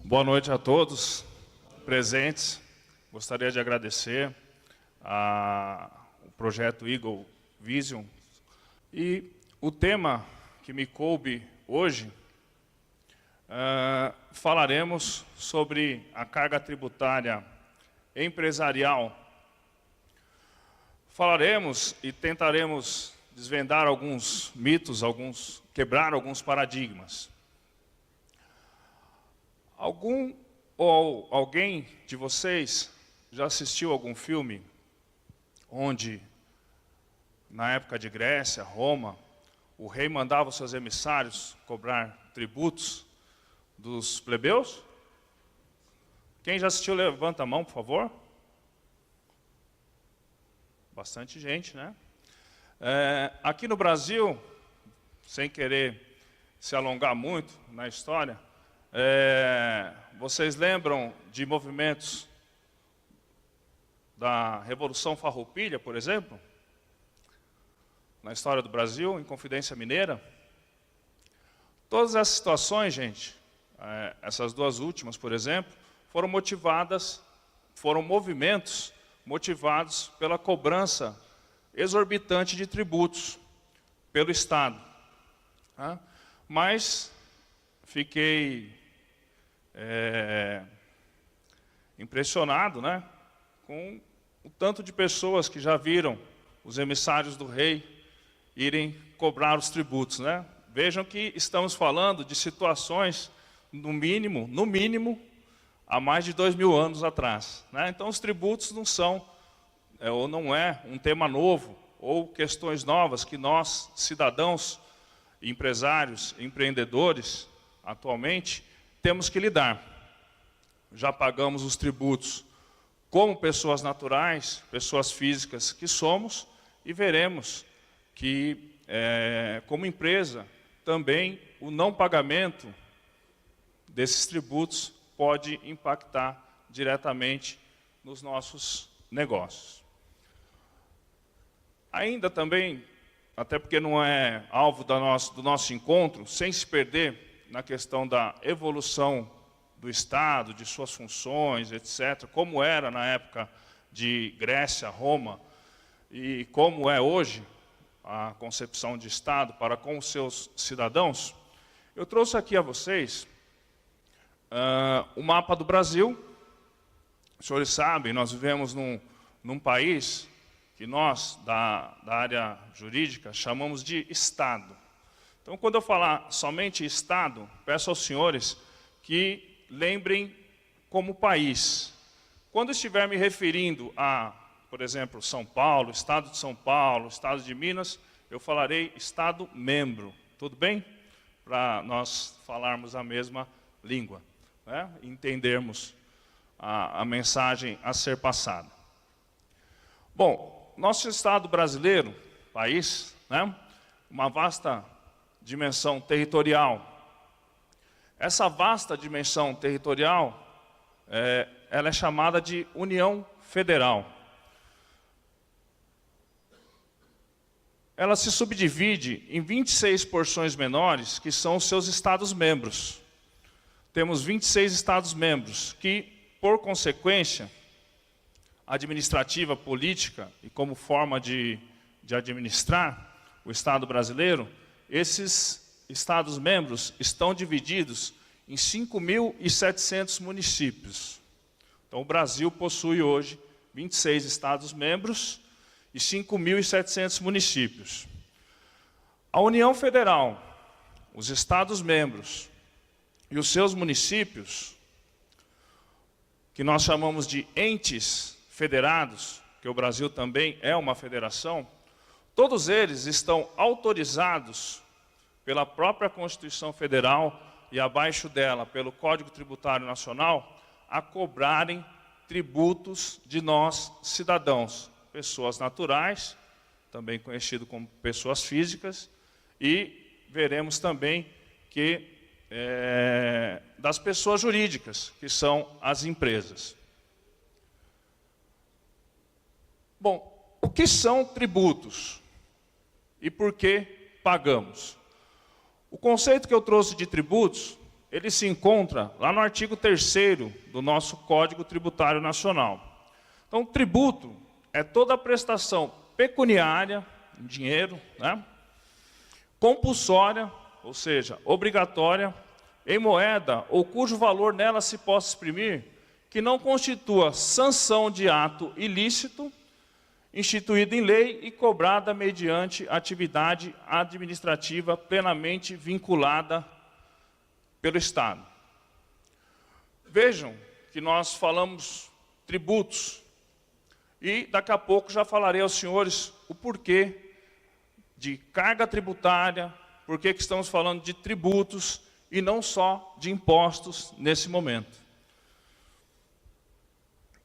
Boa noite a todos presentes. Gostaria de agradecer ao projeto Eagle Vision. E o tema que me coube hoje, falaremos sobre a carga tributária empresarial. Falaremos e tentaremos desvendar alguns mitos, quebrar alguns paradigmas. Alguém de vocês já assistiu algum filme onde, na época de Grécia, Roma, o rei mandava os seus emissários cobrar tributos dos plebeus? Quem já assistiu, levanta a mão, por favor. Bastante gente, né? Aqui no Brasil, sem querer se alongar muito na história, vocês lembram de movimentos da Revolução Farroupilha, por exemplo? Na história do Brasil, Inconfidência Mineira? Todas essas situações, gente, essas duas últimas, por exemplo, foram movimentos motivados pela cobrança exorbitante de tributos pelo Estado. Mas fiquei impressionado, né, com o tanto de pessoas que já viram os emissários do rei irem cobrar os tributos, né? Vejam que estamos falando de situações, no mínimo, há mais de 2000 anos atrás, né? Então os tributos não são, ou não é um tema novo, ou questões novas que nós, cidadãos, empresários, empreendedores, atualmente, temos que lidar. Já pagamos os tributos como pessoas naturais, pessoas físicas que somos, e veremos que, como empresa, também o não pagamento desses tributos pode impactar diretamente nos nossos negócios. Ainda também, até porque não é alvo do nosso encontro, sem se perder na questão da evolução do Estado, de suas funções, etc., como era na época de Grécia, Roma, e como é hoje a concepção de Estado para com os seus cidadãos, eu trouxe aqui a vocês o mapa do Brasil. Os senhores sabem, nós vivemos num país que nós, da área jurídica, chamamos de Estado. Então, quando eu falar somente Estado, peço aos senhores que lembrem como país. Quando estiver me referindo a, por exemplo, São Paulo, Estado de São Paulo, Estado de Minas, eu falarei Estado membro. Tudo bem? Para nós falarmos a mesma língua, né? Entendermos a mensagem a ser passada. Bom, nosso Estado brasileiro, país, né? Uma vasta dimensão territorial. Essa vasta dimensão territorial, ela é chamada de União Federal. Ela se subdivide em 26 porções menores, que são os seus Estados-membros. Temos 26 Estados-membros, que, por consequência administrativa, política e como forma de administrar o Estado brasileiro, esses Estados-membros estão divididos em 5.700 municípios. Então, o Brasil possui hoje 26 Estados-membros e 5.700 municípios. A União Federal, os Estados-membros e os seus municípios, que nós chamamos de entes federados, que o Brasil também é uma federação, todos eles estão autorizados pela própria Constituição Federal e abaixo dela, pelo Código Tributário Nacional, a cobrarem tributos de nós, cidadãos, pessoas naturais, também conhecido como pessoas físicas, e veremos também que das pessoas jurídicas, que são as empresas. Bom, o que são tributos? E por que pagamos? O conceito que eu trouxe de tributos ele se encontra lá no artigo 3º do nosso Código Tributário Nacional. Então, tributo é toda a prestação pecuniária, em dinheiro, né? Compulsória, ou seja, obrigatória, em moeda ou cujo valor nela se possa exprimir, que não constitua sanção de ato ilícito, instituído em lei e cobrada mediante atividade administrativa plenamente vinculada pelo Estado. Vejam que nós falamos tributos, e daqui a pouco já falarei aos senhores o porquê de carga tributária, porquê que estamos falando de tributos e não só de impostos nesse momento.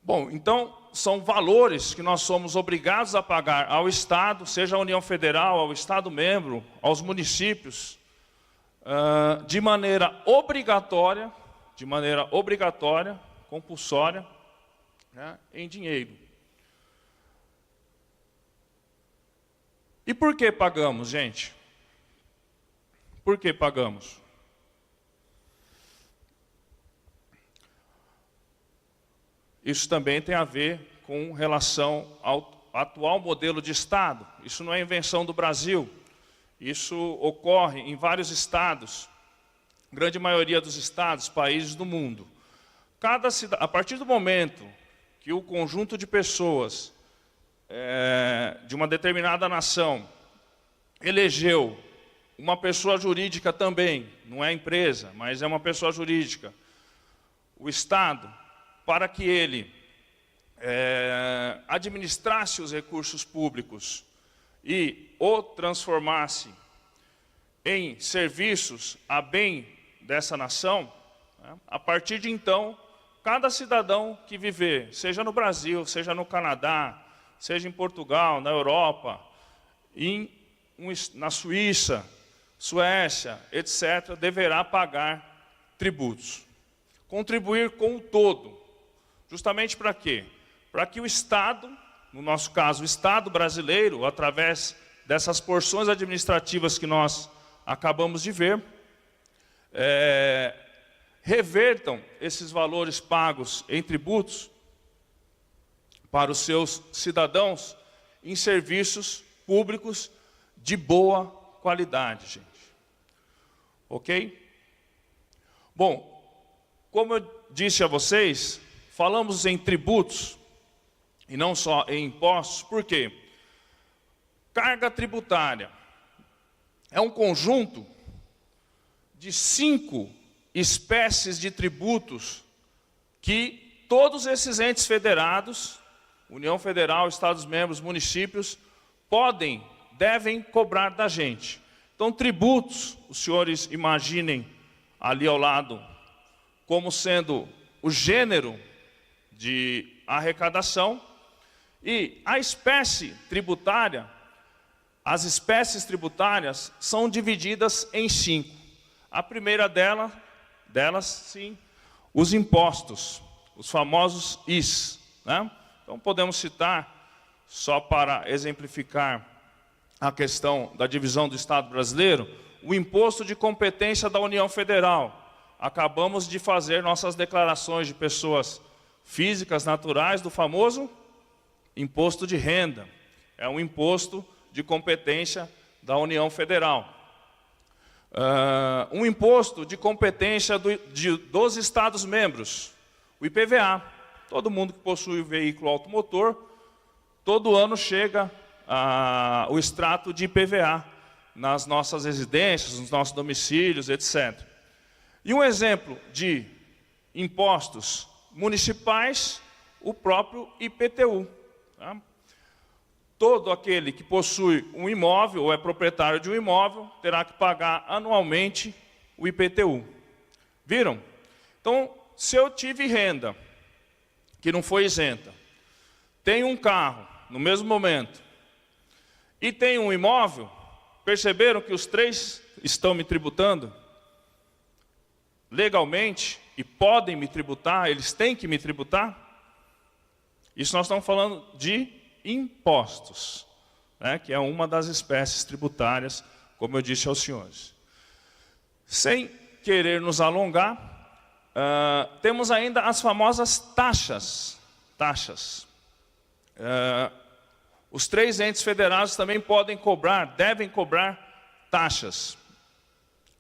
Bom, então, são valores que nós somos obrigados a pagar ao Estado, seja a União Federal, ao Estado membro, aos municípios, de maneira obrigatória, compulsória, né, em dinheiro. E por que pagamos, gente? Por que pagamos? Isso também tem a ver com relação ao atual modelo de Estado. Isso não é invenção do Brasil. Isso ocorre em vários estados, grande maioria dos estados, países do mundo. A partir do momento que o conjunto de pessoas de uma determinada nação elegeu uma pessoa jurídica também, não é empresa, mas é uma pessoa jurídica, o Estado, para que ele administrasse os recursos públicos e o transformasse em serviços a bem dessa nação, né? A partir de então, cada cidadão que viver, seja no Brasil, seja no Canadá, seja em Portugal, na Europa, na Suíça, Suécia, etc., deverá pagar tributos. Contribuir com o todo. Justamente para quê? Para que o Estado, no nosso caso o Estado brasileiro, através dessas porções administrativas que nós acabamos de ver, revertam esses valores pagos em tributos para os seus cidadãos em serviços públicos de boa qualidade, gente. Ok? Bom, como eu disse a vocês, falamos em tributos e não só em impostos, por quê? Carga tributária é um conjunto de 5 espécies de tributos que todos esses entes federados, União Federal, Estados membros, municípios, devem cobrar da gente. Então, tributos, os senhores imaginem ali ao lado, como sendo o gênero de arrecadação, e a espécie tributária, as espécies tributárias são divididas em 5. A primeira delas, sim, os impostos, os famosos IS, né? Então, podemos citar, só para exemplificar a questão da divisão do Estado brasileiro, o imposto de competência da União Federal. Acabamos de fazer nossas declarações de pessoas físicas naturais do famoso imposto de renda. É um imposto de competência da União Federal. Um imposto de competência dos Estados membros, o IPVA. Todo mundo que possui veículo automotor, todo ano chega o extrato de IPVA nas nossas residências, nos nossos domicílios, etc. E um exemplo de impostos municipais, o próprio IPTU. Tá? Todo aquele que possui um imóvel ou é proprietário de um imóvel terá que pagar anualmente o IPTU. Viram? Então, se eu tive renda que não foi isenta, tenho um carro no mesmo momento e tenho um imóvel, perceberam que os 3 estão me tributando legalmente e podem me tributar, eles têm que me tributar? Isso nós estamos falando de impostos, né, que é uma das espécies tributárias, como eu disse aos senhores. Sem querer nos alongar, temos ainda as famosas taxas. Os 3 entes federados também podem cobrar, devem cobrar taxas.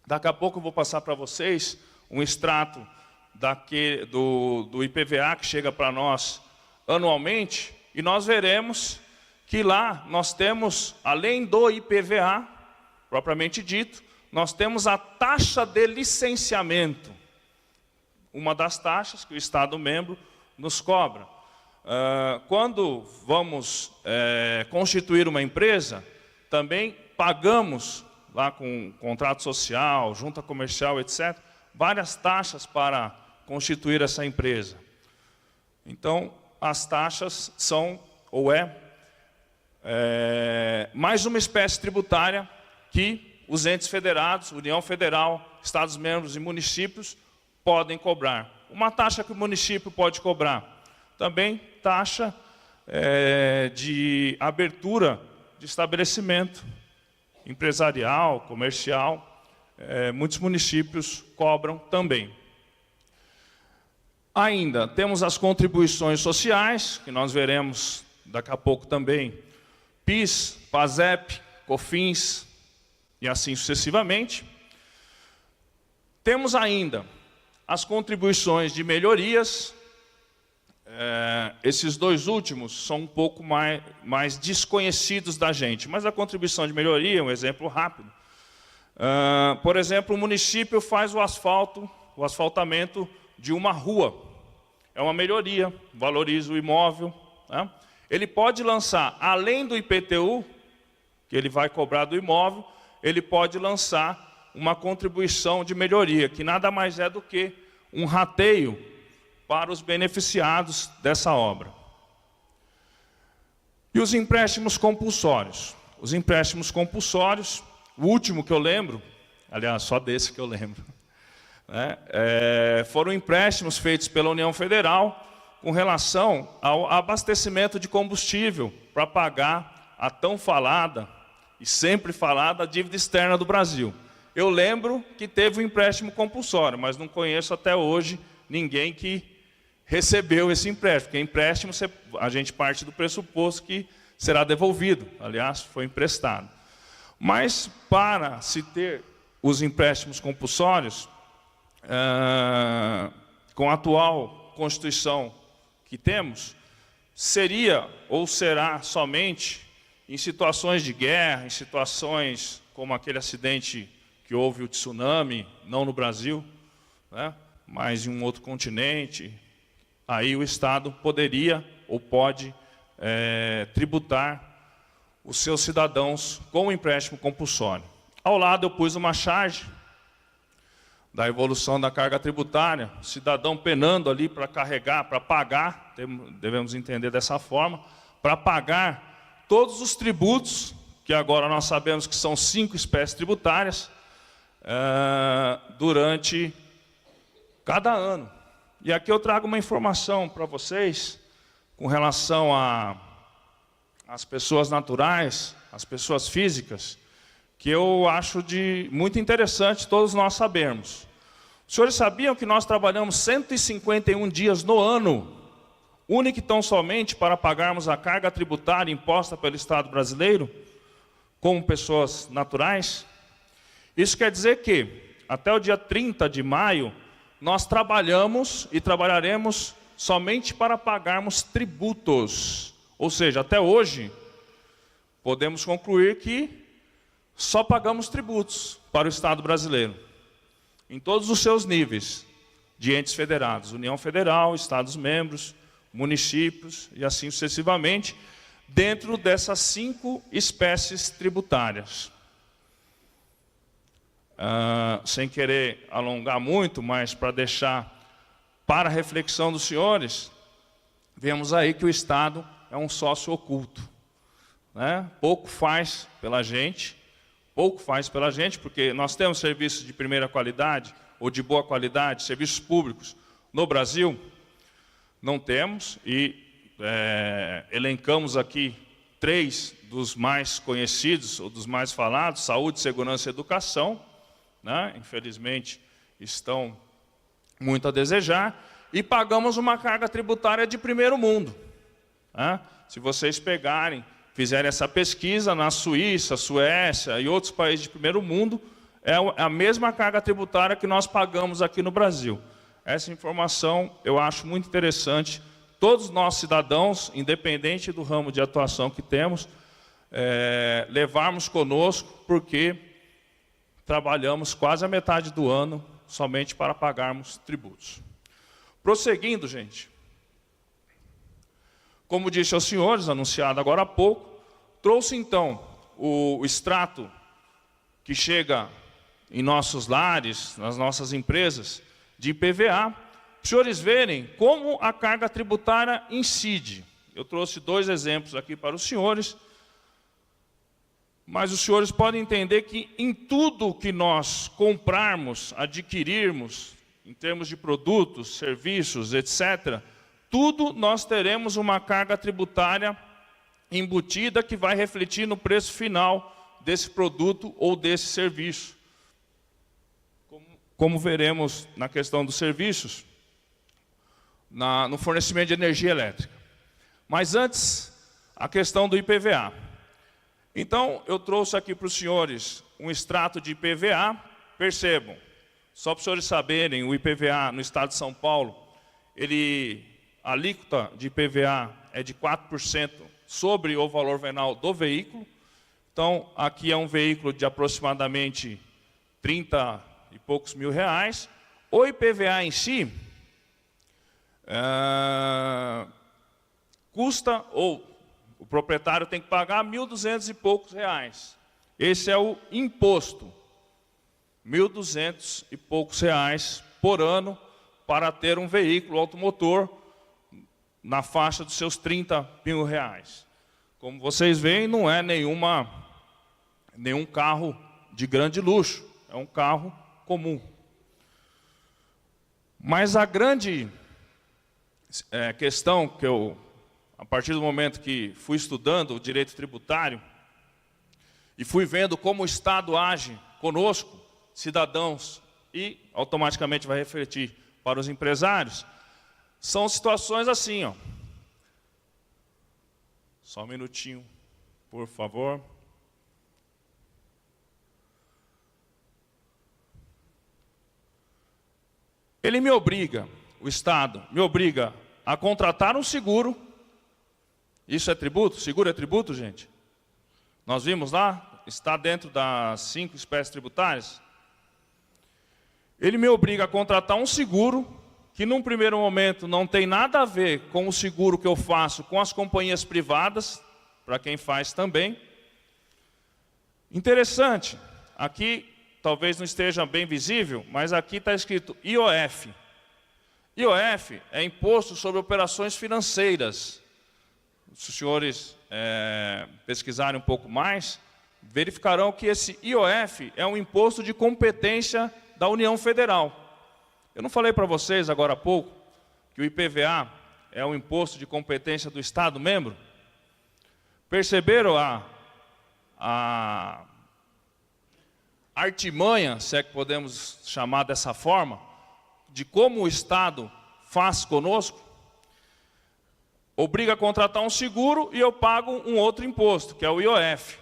Daqui a pouco eu vou passar para vocês um extrato do IPVA que chega para nós anualmente, e nós veremos que lá nós temos, além do IPVA, propriamente dito, nós temos a taxa de licenciamento, uma das taxas que o Estado membro nos cobra. Quando vamos constituir uma empresa, também pagamos, lá com contrato social, junta comercial, etc., várias taxas para constituir essa empresa. Então, as taxas são, mais uma espécie tributária que os entes federados, União Federal, Estados-membros e municípios podem cobrar. Uma taxa que o município pode cobrar. Também taxa de abertura de estabelecimento empresarial, comercial, muitos municípios cobram também. Ainda temos as contribuições sociais, que nós veremos daqui a pouco também, PIS, PASEP, COFINS e assim sucessivamente. Temos ainda as contribuições de melhorias. Esses 2 últimos são um pouco mais desconhecidos da gente, mas a contribuição de melhoria, um exemplo rápido. Por exemplo, o município faz o asfaltamento de uma rua. É uma melhoria, valoriza o imóvel, né? Ele pode lançar, além do IPTU, que ele vai cobrar do imóvel, ele pode lançar uma contribuição de melhoria, que nada mais é do que um rateio para os beneficiados dessa obra. E os empréstimos compulsórios? Os empréstimos compulsórios, o último que eu lembro, aliás, só desse que eu lembro, né, foram empréstimos feitos pela União Federal com relação ao abastecimento de combustível para pagar a tão falada e sempre falada dívida externa do Brasil. Eu lembro que teve um empréstimo compulsório, mas não conheço até hoje ninguém que recebeu esse empréstimo, porque empréstimo a gente parte do pressuposto que será devolvido, aliás, foi emprestado. Mas para se ter os empréstimos compulsórios, com a atual Constituição que temos, seria ou será somente em situações de guerra, em situações como aquele acidente que houve o tsunami, não no Brasil, né, mas em um outro continente. Aí o Estado poderia ou pode tributar os seus cidadãos com o empréstimo compulsório. Ao lado eu pus uma charge da evolução da carga tributária, o cidadão penando ali para carregar, para pagar, devemos entender dessa forma, para pagar todos os tributos, que agora nós sabemos que são 5 espécies tributárias, durante cada ano. E aqui eu trago uma informação para vocês com relação às pessoas naturais, às pessoas físicas, que eu acho muito interessante todos nós sabermos. Os senhores sabiam que nós trabalhamos 151 dias no ano, único e tão somente para pagarmos a carga tributária imposta pelo Estado brasileiro, como pessoas naturais? Isso quer dizer que, até o dia 30 de maio, nós trabalhamos e trabalharemos somente para pagarmos tributos. Ou seja, até hoje, podemos concluir que só pagamos tributos para o Estado brasileiro, em todos os seus níveis de entes federados, União Federal, Estados-membros, municípios e assim sucessivamente, dentro dessas 5 espécies tributárias. Sem querer alongar muito, mas para deixar para a reflexão dos senhores, vemos aí que o Estado é um sócio oculto, né? Pouco faz pela gente, porque nós temos serviços de primeira qualidade, ou de boa qualidade, serviços públicos no Brasil? Não temos, e elencamos aqui 3 dos mais conhecidos, ou dos mais falados: saúde, segurança e educação, né? Infelizmente, estão muito a desejar, e pagamos uma carga tributária de primeiro mundo. Se vocês pegarem, fizerem essa pesquisa na Suíça, Suécia e outros países de primeiro mundo, é a mesma carga tributária que nós pagamos aqui no Brasil. Essa informação eu acho muito interessante. Todos nós cidadãos, independente do ramo de atuação que temos, levarmos conosco, porque trabalhamos quase a metade do ano somente para pagarmos tributos. Prosseguindo, gente, como disse aos senhores, anunciado agora há pouco, trouxe então o extrato que chega em nossos lares, nas nossas empresas, de IPVA, para os senhores verem como a carga tributária incide. Eu trouxe 2 exemplos aqui para os senhores, mas os senhores podem entender que em tudo que nós comprarmos, adquirirmos, em termos de produtos, serviços, etc., tudo nós teremos uma carga tributária embutida que vai refletir no preço final desse produto ou desse serviço. Como veremos na questão dos serviços, no fornecimento de energia elétrica. Mas antes, a questão do IPVA. Então, eu trouxe aqui para os senhores um extrato de IPVA. Percebam, só para os senhores saberem, o IPVA no estado de São Paulo, a alíquota de IPVA é de 4% sobre o valor venal do veículo. Então, aqui é um veículo de aproximadamente 30 e poucos mil reais. O IPVA em si custa, ou o proprietário tem que pagar 1.200 e poucos reais. Esse é o imposto, 1.200 e poucos reais por ano para ter um veículo automotor na faixa dos seus 30 mil reais. Como vocês veem, não é nenhum carro de grande luxo, é um carro comum. Mas a grande questão que a partir do momento que fui estudando o direito tributário e fui vendo como o Estado age conosco, cidadãos, e automaticamente vai refletir para os empresários, são situações assim, ó. Só um minutinho, por favor. Ele me obriga, o Estado me obriga a contratar um seguro. Isso é tributo? Seguro é tributo, gente? Nós vimos lá, está dentro das 5 espécies tributárias. Ele me obriga a contratar um seguro que num primeiro momento não tem nada a ver com o seguro que eu faço com as companhias privadas, para quem faz também. Interessante, aqui talvez não esteja bem visível, mas aqui está escrito IOF. IOF é Imposto sobre Operações Financeiras. Se os senhores pesquisarem um pouco mais, verificarão que esse IOF é um imposto de competência da União Federal. Eu não falei para vocês agora há pouco que o IPVA é um imposto de competência do Estado membro? Perceberam a artimanha, se é que podemos chamar dessa forma, de como o Estado faz conosco? Obriga a contratar um seguro e eu pago um outro imposto, que é o IOF.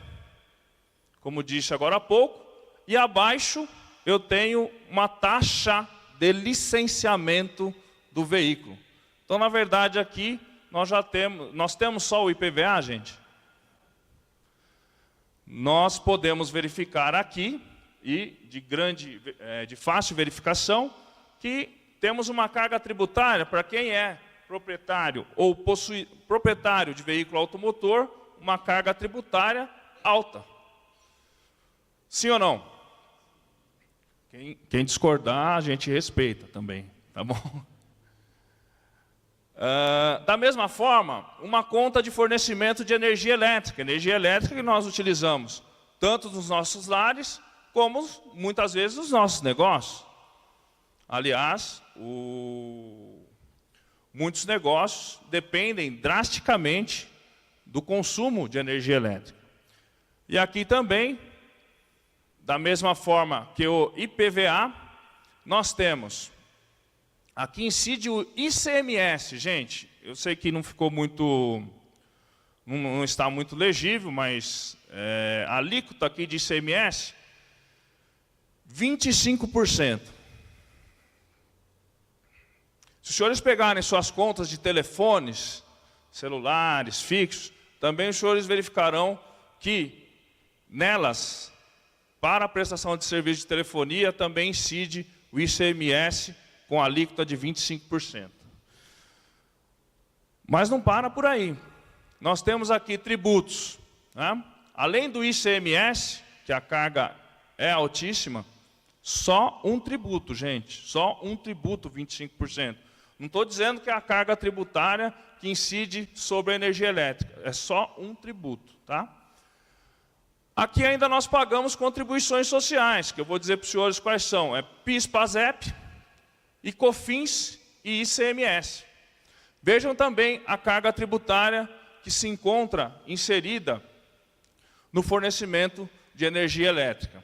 Como disse agora há pouco, e abaixo eu tenho uma taxa de licenciamento do veículo. Então, na verdade, aqui nós temos só o IPVA, gente. Nós podemos verificar aqui, e de fácil verificação, que temos uma carga tributária para quem é proprietário ou proprietário de veículo automotor, uma carga tributária alta. Sim ou não? Quem discordar, a gente respeita também, tá bom? Da mesma forma, uma conta de fornecimento de energia elétrica que nós utilizamos tanto nos nossos lares, como muitas vezes nos nossos negócios. Aliás, muitos negócios dependem drasticamente do consumo de energia elétrica. E aqui também, da mesma forma que o IPVA, nós temos, aqui incide o ICMS, gente, eu sei que não ficou muito, não está muito legível, mas a alíquota aqui de ICMS, 25%. Se os senhores pegarem suas contas de telefones, celulares, fixos, também os senhores verificarão que nelas, para a prestação de serviço de telefonia, também incide o ICMS com a alíquota de 25%. Mas não para por aí. Nós temos aqui tributos, né? Além do ICMS, que a carga é altíssima, só um tributo, gente, só um tributo, 25%. Não estou dizendo que é a carga tributária que incide sobre a energia elétrica, é só um tributo, tá? Aqui ainda nós pagamos contribuições sociais, que eu vou dizer para os senhores quais são. É PIS, PASEP, e COFINS e ICMS. Vejam também a carga tributária que se encontra inserida no fornecimento de energia elétrica.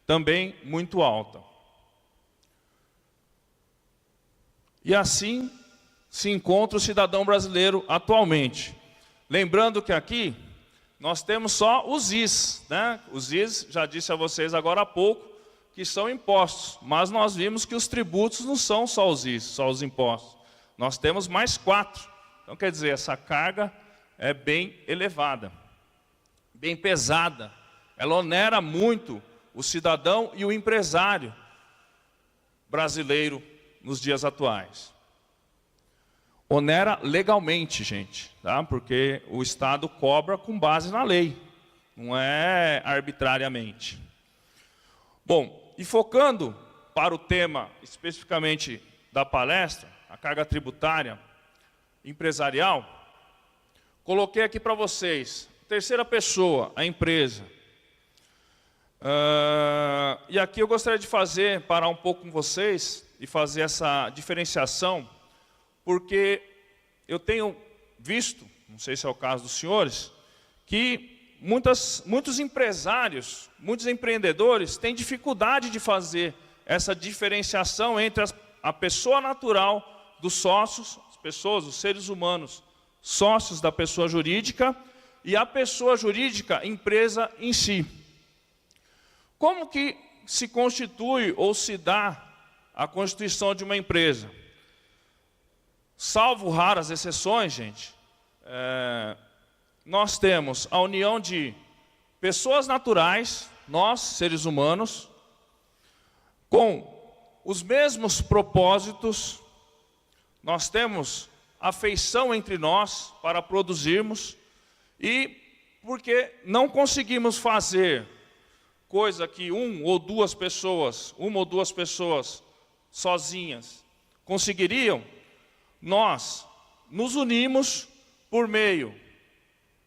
Também muito alta. E assim se encontra o cidadão brasileiro atualmente. Lembrando que aqui nós temos só os IS, né? Os IS, já disse a vocês agora há pouco, que são impostos. Mas nós vimos que os tributos não são só os IS, só os impostos. Nós temos mais 4. Então, quer dizer, essa carga é bem elevada, bem pesada. Ela onera muito o cidadão e o empresário brasileiro nos dias atuais. Onera legalmente, gente, tá? Porque o Estado cobra com base na lei, não é arbitrariamente. Bom, e focando para o tema especificamente da palestra, a carga tributária empresarial, coloquei aqui para vocês, terceira pessoa, a empresa. E aqui eu gostaria de parar um pouco com vocês e fazer essa diferenciação, porque eu tenho visto, não sei se é o caso dos senhores, que muitos empresários, muitos empreendedores têm dificuldade de fazer essa diferenciação entre a pessoa natural dos sócios, as pessoas, os seres humanos, sócios da pessoa jurídica, e a pessoa jurídica, empresa em si. Como que se constitui ou se dá a constituição de uma empresa? Salvo raras exceções, gente, nós temos a união de pessoas naturais, nós, seres humanos, com os mesmos propósitos, nós temos afeição entre nós para produzirmos, e porque não conseguimos fazer coisa que uma ou duas pessoas sozinhas conseguiriam, nós nos unimos por meio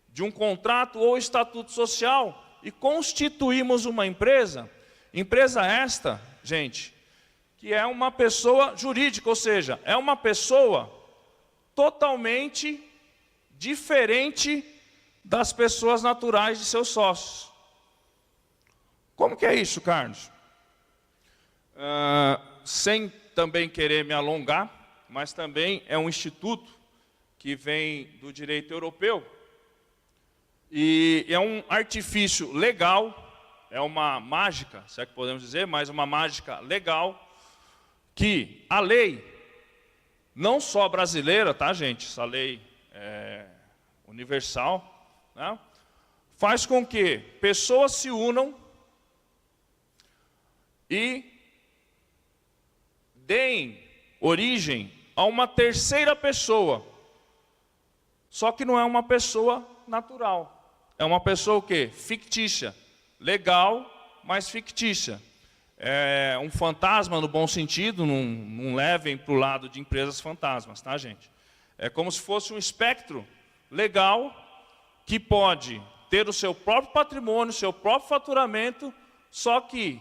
de um contrato ou estatuto social e constituímos uma empresa. Empresa esta, gente, que é uma pessoa jurídica, ou seja, é uma pessoa totalmente diferente das pessoas naturais de seus sócios. Como que é isso, Carlos? Sem também querer me alongar, mas também é um instituto que vem do direito europeu, e é um artifício legal, é uma mágica, se é que podemos dizer, mas uma mágica legal, que a lei, não só brasileira, tá, gente? Essa lei é universal, né? Faz com que pessoas se unam e deem origem a uma terceira pessoa, só que não é uma pessoa natural, é uma pessoa o quê? Fictícia, legal, mas fictícia. É um fantasma no bom sentido, não levem para o lado de empresas fantasmas, tá, gente? É como se fosse um espectro legal que pode ter o seu próprio patrimônio, o seu próprio faturamento, só que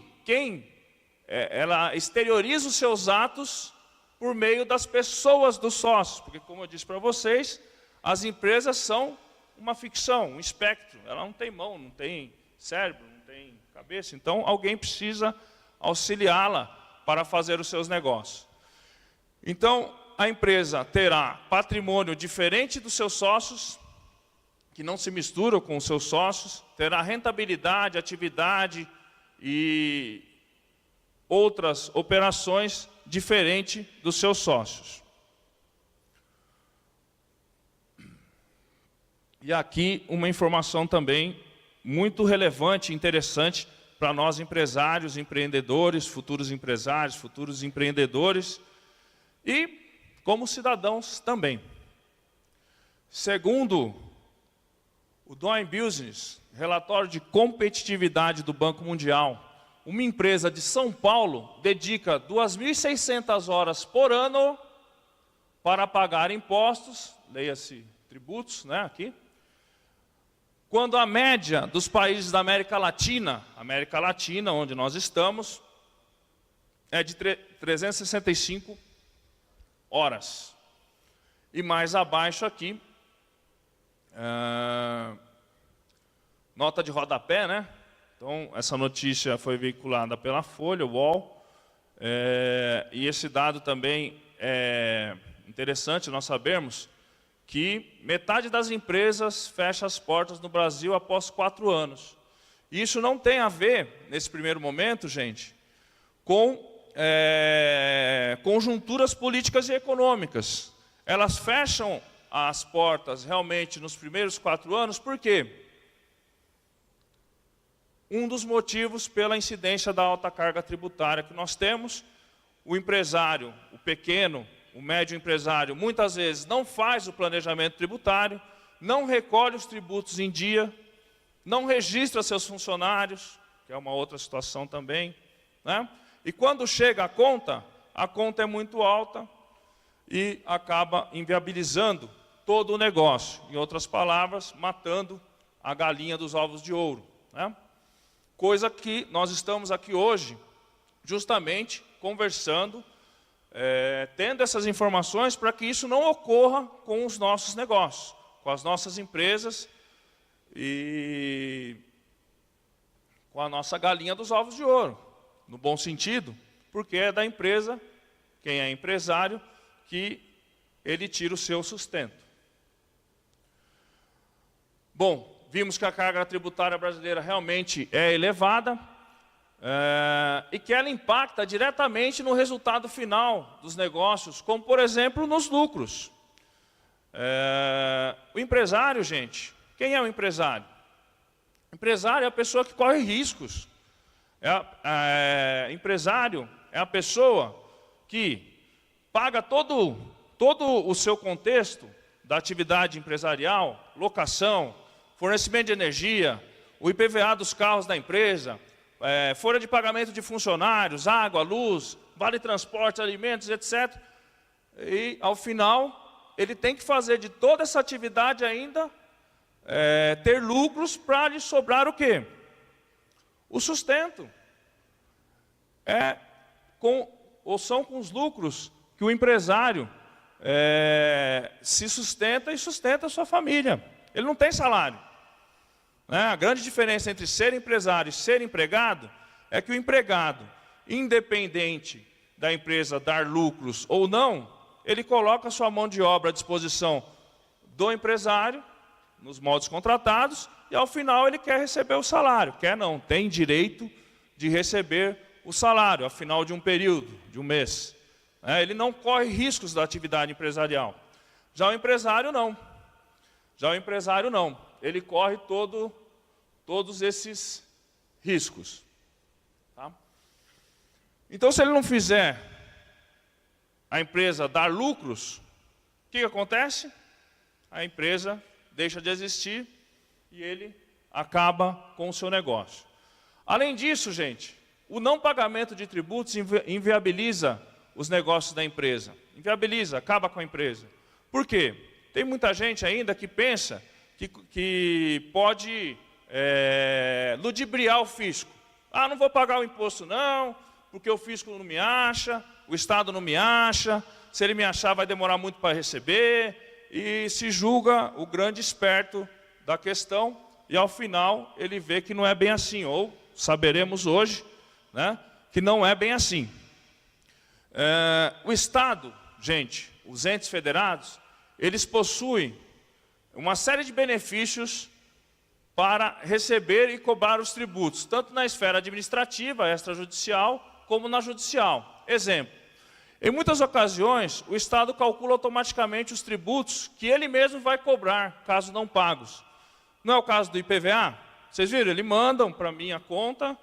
ela exterioriza os seus atos por meio das pessoas dos sócios, porque, como eu disse para vocês, as empresas são uma ficção, um espectro. Ela não tem mão, não tem cérebro, não tem cabeça. Então, alguém precisa auxiliá-la para fazer os seus negócios. Então, a empresa terá patrimônio diferente dos seus sócios, que não se misturam com os seus sócios, terá rentabilidade, atividade e outras operações diferentes dos seus sócios. E aqui uma informação também muito relevante e interessante para nós empresários, empreendedores, futuros empreendedores e como cidadãos também. Segundo o Doing Business, relatório de competitividade do Banco Mundial, uma empresa de São Paulo dedica 2.600 horas por ano para pagar impostos, leia-se tributos, né, aqui, quando a média dos países da América Latina, onde nós estamos, é de 365 horas. E mais abaixo aqui, nota de rodapé, né? Então, essa notícia foi veiculada pela Folha, UOL, e esse dado também é interessante nós sabermos que metade das empresas fecha as portas no Brasil após 4 anos. E isso não tem a ver, nesse primeiro momento, gente, com conjunturas políticas e econômicas. Elas fecham as portas realmente nos primeiros 4 anos, por quê? Um dos motivos pela incidência da alta carga tributária que nós temos, o empresário, o pequeno, o médio empresário, muitas vezes não faz o planejamento tributário, não recolhe os tributos em dia, não registra seus funcionários, que é uma outra situação também, né? E quando chega a conta é muito alta e acaba inviabilizando todo o negócio. Em outras palavras, matando a galinha dos ovos de ouro, né? Coisa que nós estamos aqui hoje, justamente conversando, tendo essas informações para que isso não ocorra com os nossos negócios, com as nossas empresas e com a nossa galinha dos ovos de ouro, no bom sentido, porque é da empresa, quem é empresário, que ele tira o seu sustento. Bom, vimos que a carga tributária brasileira realmente é elevada, e que ela impacta diretamente no resultado final dos negócios, como, por exemplo, nos lucros. O empresário, gente, quem é o empresário? O empresário é a pessoa que corre riscos. Empresário é a pessoa que paga todo o seu contexto da atividade empresarial, locação, fornecimento de energia, o IPVA dos carros da empresa, folha de pagamento de funcionários, água, luz, vale transporte, alimentos, etc. E, ao final, ele tem que fazer de toda essa atividade ainda ter lucros para lhe sobrar o quê? O sustento. São com os lucros que o empresário se sustenta e sustenta a sua família. Ele não tem salário. A grande diferença entre ser empresário e ser empregado é que o empregado, independente da empresa dar lucros ou não, ele coloca a sua mão de obra à disposição do empresário, nos modos contratados, e ao final ele quer receber o salário. Quer não, tem direito de receber o salário, ao final de um período, de um mês. Ele não corre riscos da atividade empresarial. Já o empresário não. Ele corre todos esses riscos. Tá? Então, se ele não fizer a empresa dar lucros, o que acontece? A empresa deixa de existir e ele acaba com o seu negócio. Além disso, gente, o não pagamento de tributos inviabiliza os negócios da empresa. Acaba com a empresa. Por quê? Tem muita gente ainda que pensa que pode ludibriar o fisco. Não vou pagar o imposto não, porque o fisco não me acha, o Estado não me acha, se ele me achar vai demorar muito para receber, e se julga o grande esperto da questão, e ao final ele vê que não é bem assim, ou saberemos hoje, né, que não é bem assim. O Estado, gente, os entes federados, eles possuem uma série de benefícios para receber e cobrar os tributos, tanto na esfera administrativa, extrajudicial, como na judicial. Exemplo, em muitas ocasiões, o Estado calcula automaticamente os tributos que ele mesmo vai cobrar, caso não pagos. Não é o caso do IPVA? Vocês viram? Eles mandam para a minha conta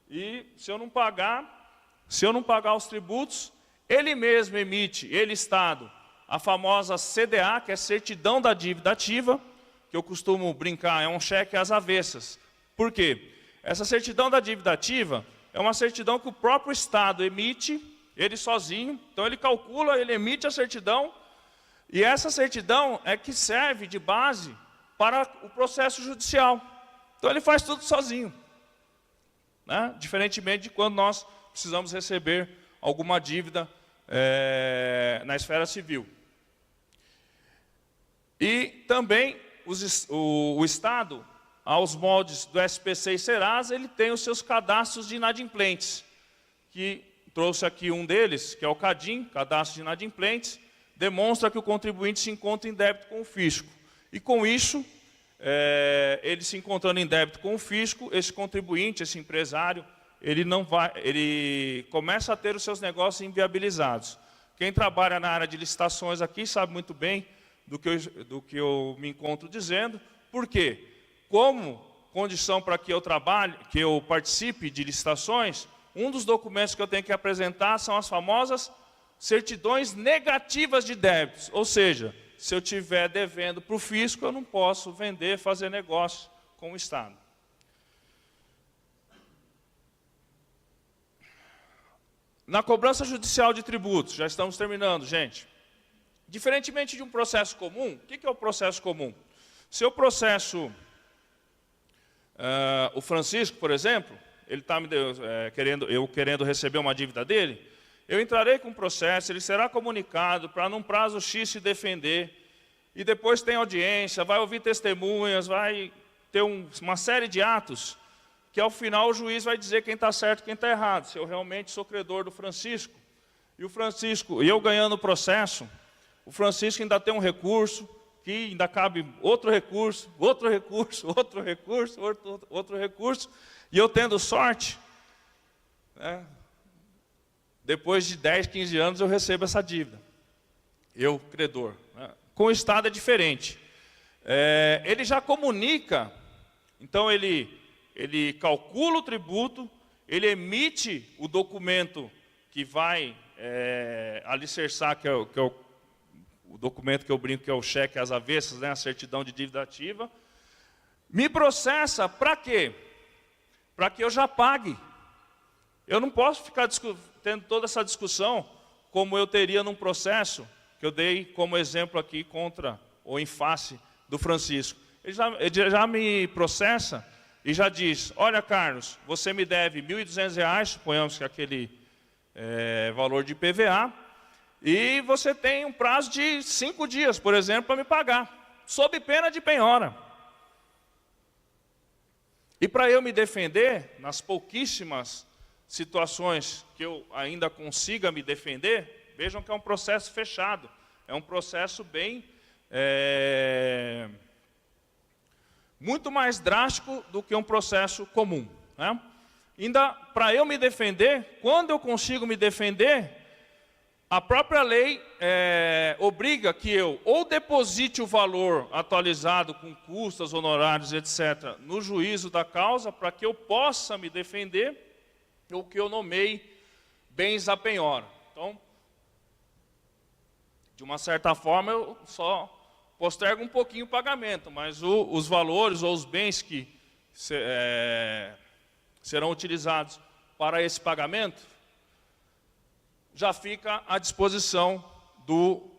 e, se eu não pagar os tributos, ele mesmo emite, ele, Estado, a famosa CDA, que é Certidão da Dívida Ativa, que eu costumo brincar, é um cheque às avessas. Por quê? Essa certidão da dívida ativa é uma certidão que o próprio Estado emite, ele sozinho, então ele calcula, ele emite a certidão, e essa certidão é que serve de base para o processo judicial. Então ele faz tudo sozinho, né? Diferentemente de quando nós precisamos receber alguma dívida na esfera civil. E também o Estado, aos moldes do SPC e Serasa, ele tem os seus cadastros de inadimplentes, que trouxe aqui um deles, que é o CADIM, Cadastro de Inadimplentes, demonstra que o contribuinte se encontra em débito com o fisco. E com isso, ele se encontrando em débito com o fisco, esse contribuinte, esse empresário, ele começa a ter os seus negócios inviabilizados. Quem trabalha na área de licitações aqui sabe muito bem do que eu me encontro dizendo. Por quê? Como condição para que eu participe de licitações, um dos documentos que eu tenho que apresentar são as famosas certidões negativas de débitos. Ou seja, se eu estiver devendo para o fisco, eu não posso vender, fazer negócio com o Estado. Na cobrança judicial de tributos, já estamos terminando, gente. Diferentemente de um processo comum, o que é o processo comum? Se eu processo o Francisco, por exemplo, ele está querendo receber uma dívida dele, eu entrarei com o processo, ele será comunicado para, num prazo X, se defender, e depois tem audiência, vai ouvir testemunhas, vai ter uma série de atos, que ao final o juiz vai dizer quem está certo e quem está errado, se eu realmente sou credor do Francisco. E eu ganhando o processo, o Francisco ainda tem um recurso, que ainda cabe outro recurso, outro recurso, outro recurso, outro recurso, e eu tendo sorte, né, depois de 10, 15 anos eu recebo essa dívida, eu, credor. Né. Com o Estado é diferente. Ele já comunica, então ele calcula o tributo, ele emite o documento que vai alicerçar, que é o documento que eu brinco, que é o cheque às avessas, né, a certidão de dívida ativa, me processa para quê? Para que eu já pague. Eu não posso ficar tendo toda essa discussão como eu teria num processo que eu dei como exemplo aqui contra ou em face do Francisco. Ele já me processa e já diz: olha, Carlos, você me deve R$ 1.200, suponhamos que aquele valor de IPVA, e você tem um prazo de 5 dias, por exemplo, para me pagar, sob pena de penhora. E para eu me defender, nas pouquíssimas situações que eu ainda consiga me defender, vejam que é um processo fechado, é um processo bem muito mais drástico do que um processo comum, né? Ainda para eu me defender, quando eu consigo me defender, a própria lei obriga que eu ou deposite o valor atualizado com custas, honorários, etc., no juízo da causa, para que eu possa me defender, ou que eu nomeie bens à penhora. Então, de uma certa forma, eu só postergo um pouquinho o pagamento, mas os valores ou os bens que serão utilizados para esse pagamento, já fica à disposição do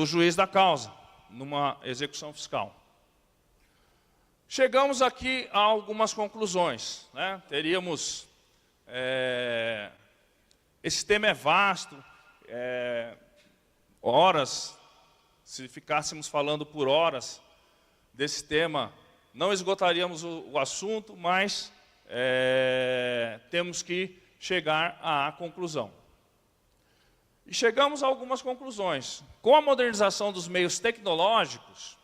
juiz da causa, numa execução fiscal. Chegamos aqui a algumas conclusões, né? Teríamos... esse tema é vasto, horas, se ficássemos falando por horas desse tema, não esgotaríamos o assunto, mas temos que chegar à conclusão. E chegamos a algumas conclusões. Com a modernização dos meios tecnológicos,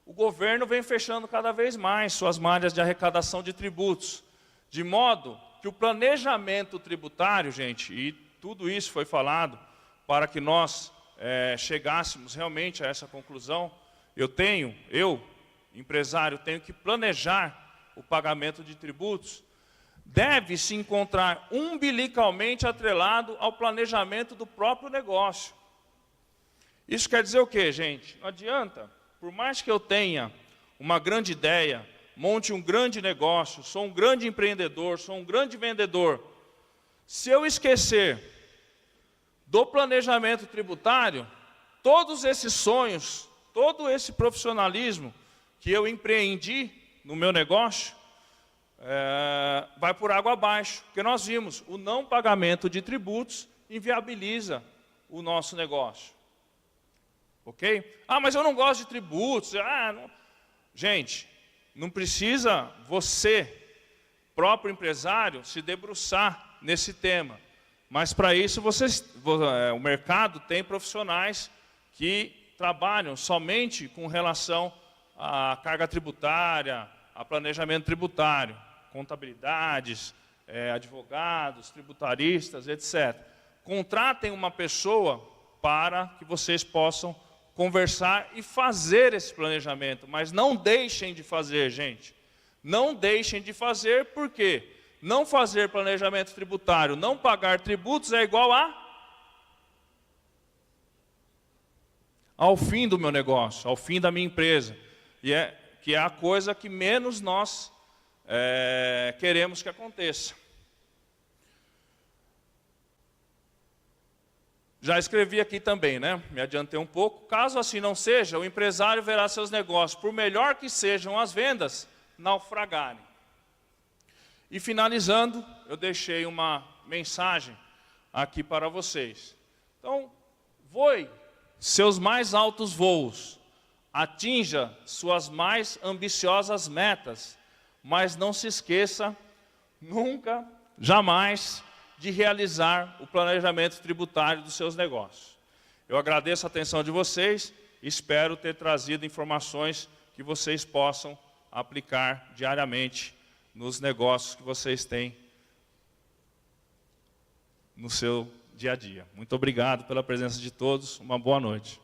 o governo vem fechando cada vez mais suas malhas de arrecadação de tributos, de modo que o planejamento tributário, gente, e tudo isso foi falado para que nós chegássemos realmente a essa conclusão, eu, empresário, tenho que planejar o pagamento de tributos, deve se encontrar umbilicalmente atrelado ao planejamento do próprio negócio. Isso quer dizer o quê, gente? Não adianta, por mais que eu tenha uma grande ideia, monte um grande negócio, sou um grande empreendedor, sou um grande vendedor, se eu esquecer do planejamento tributário, todos esses sonhos, todo esse profissionalismo que eu empreendi no meu negócio, vai por água abaixo, porque nós vimos, o não pagamento de tributos inviabiliza o nosso negócio. Ok? Ah, mas eu não gosto de tributos. Não. Gente, não precisa você, próprio empresário, se debruçar nesse tema. Mas para isso, o mercado tem profissionais que trabalham somente com relação à carga tributária, a planejamento tributário, contabilidades, advogados, tributaristas, etc. Contratem uma pessoa para que vocês possam conversar e fazer esse planejamento, mas não deixem de fazer, gente. Não deixem de fazer, por quê? Não fazer planejamento tributário, não pagar tributos é igual ao fim do meu negócio, ao fim da minha empresa. Que é a coisa que menos nós queremos que aconteça. Já escrevi aqui também, né? Me adiantei um pouco. Caso assim não seja, o empresário verá seus negócios, por melhor que sejam as vendas, naufragarem. E finalizando, eu deixei uma mensagem aqui para vocês. Então, voe seus mais altos voos, atinja suas mais ambiciosas metas, mas não se esqueça, nunca, jamais, de realizar o planejamento tributário dos seus negócios. Eu agradeço a atenção de vocês e espero ter trazido informações que vocês possam aplicar diariamente nos negócios que vocês têm no seu dia a dia. Muito obrigado pela presença de todos, uma boa noite.